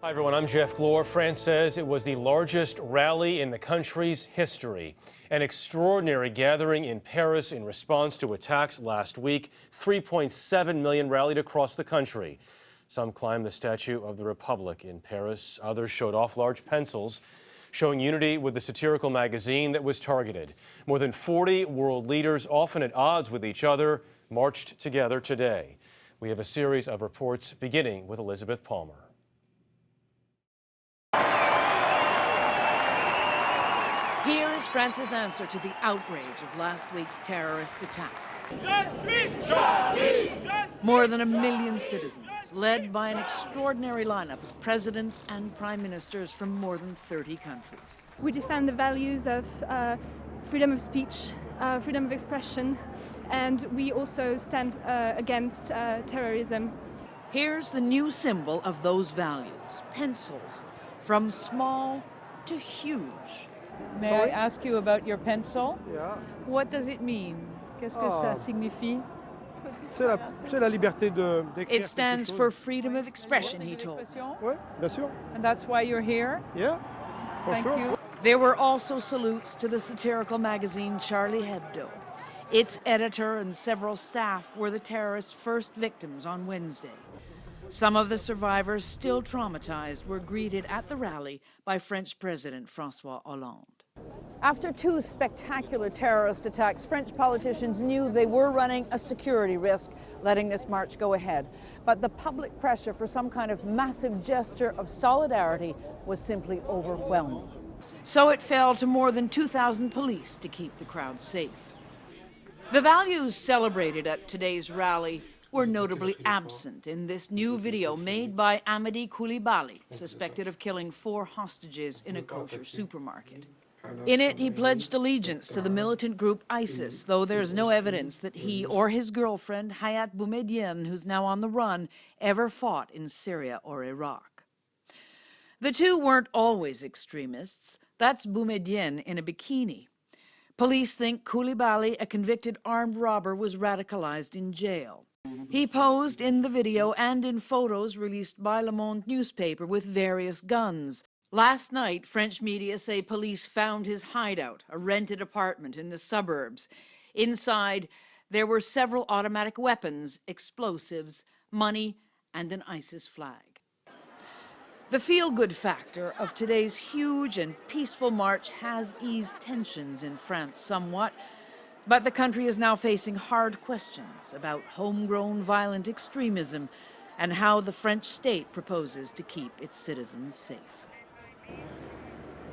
Hi everyone, I'm Jeff Glor. France says it was the largest rally in the country's history. An extraordinary gathering in Paris in response to attacks last week. 3.7 million rallied across the country. Some climbed the Statue of the Republic in Paris. Others showed off large pencils showing unity with the satirical magazine that was targeted. More than 40 world leaders, often at odds with each other, marched together today. We have a series of reports beginning with Elizabeth Palmer. Here is France's answer to the outrage of last week's terrorist attacks. More than 1 million citizens, led by an extraordinary lineup of presidents and prime ministers from more than 30 countries. We defend the values of freedom of speech, freedom of expression, and we also stand against terrorism. Here's the new symbol of those values, pencils, from small to huge. May I ask you about your pencil? Yeah. What does it mean? Qu'est-ce que ça signifie? C'est la liberté d'écrire. It stands for freedom of expression, he told. Oui, bien sûr. And that's why you're here? Yeah, for Thank sure. you. There were also salutes to the satirical magazine Charlie Hebdo. Its editor and several staff were the terrorists' first victims on Wednesday. Some of the survivors, still traumatized, were greeted at the rally by French President François Hollande. After two spectacular terrorist attacks, French politicians knew they were running a security risk letting this march go ahead. But the public pressure for some kind of massive gesture of solidarity was simply overwhelming. So it fell to more than 2,000 police to keep the crowd safe. The values celebrated at today's rally were notably absent in this new video made by Amedy Coulibaly, suspected of killing 4 hostages in a kosher supermarket. In it, he pledged allegiance to the militant group ISIS, though there's no evidence that he or his girlfriend, Hayat Boumediene, who's now on the run, ever fought in Syria or Iraq. The two weren't always extremists. That's Boumediene in a bikini. Police think Coulibaly, a convicted armed robber, was radicalized in jail. He posed in the video and in photos released by Le Monde newspaper with various guns. Last night, French media say police found his hideout, a rented apartment in the suburbs. Inside, there were several automatic weapons, explosives, money, and an ISIS flag. The feel-good factor of today's huge and peaceful march has eased tensions in France somewhat. But the country is now facing hard questions about homegrown violent extremism and how the French state proposes to keep its citizens safe.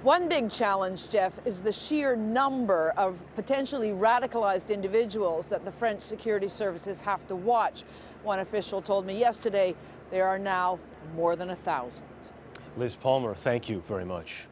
One big challenge, Jeff, is the sheer number of potentially radicalized individuals that the French security services have to watch. One official told me yesterday there are now more than 1,000. Liz Palmer, thank you very much.